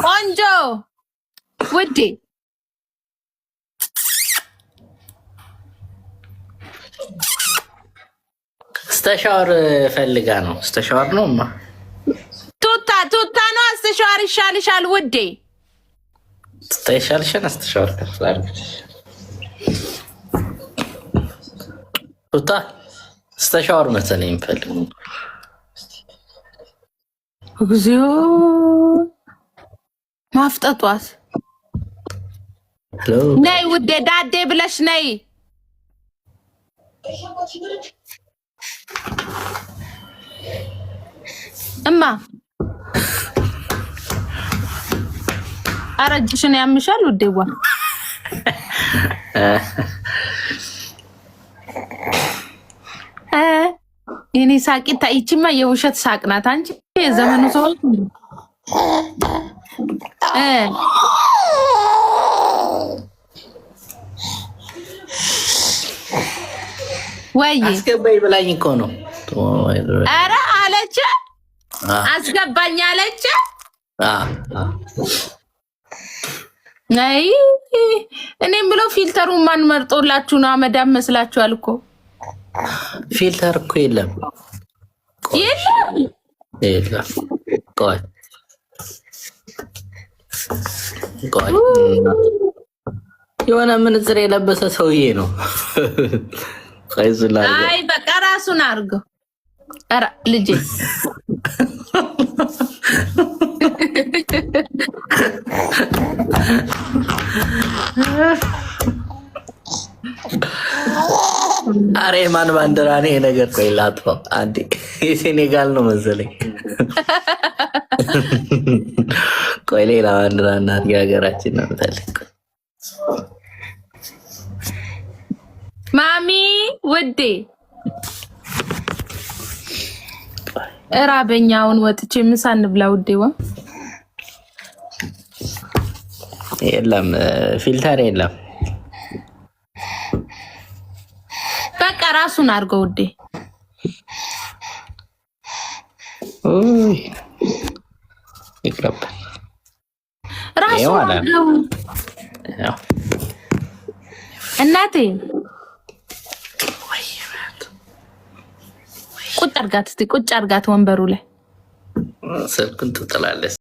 ቆንጆ ውዴ ስተሻወር ፈልጋ ነው። ስተሻወር ነውማ ቱታ ነው። ስተሻወር ይሻልሻል ውዴ። ስተሻልሽን ስተሻወር ከፍላልኩ ቱታ ስተሻወር መሰለኝ ፈልግ እግዚኦ ማፍጠጧት ነይ ውዴ ዳዴ ብለሽ ነይ። እማ አረጅሽን ያምሻል ውዴዋ። የኔ ሳቂታ ይቺማ የውሸት ሳቅ ናት። አንቺ የዘመኑ ሰው ወይ አስገባኝ ብላኝ እኮ ነው። ኧረ አለች አስገባኝ አለች። አይ እኔም ብለው ፊልተሩን ማን መርጦላችሁ ነው? አመዳም መስላችኋል እኮ። ፊልተር እኮ የለም የለም። ቆይ የሆነ ምንጽር የለበሰ ሰውዬ ነው። አይ በቃ ራሱን አድርገው። ኧረ ልጄ አሬ ማን ባንዲራ ነው ነገር? ቆይ ላጥፋው አንዴ። የሴኔጋል ነው መሰለኝ። ቆይ ሌላ ባንዲራ እናት የሀገራችን ነው የምፈልግ። ማሚ ውዴ እራበኛውን ወጥቼ ምሳ እንብላ ውዴዋ። የለም ፊልተር የለም። በቃ ራሱን አድርገው ውዴ። ኦይ ይቅርብ ራሱን አድርገው እናቴ። ቁጭ አርጋት እስቲ ቁጭ አርጋት ወንበሩ ላይ ስልኩን ትጥላለች።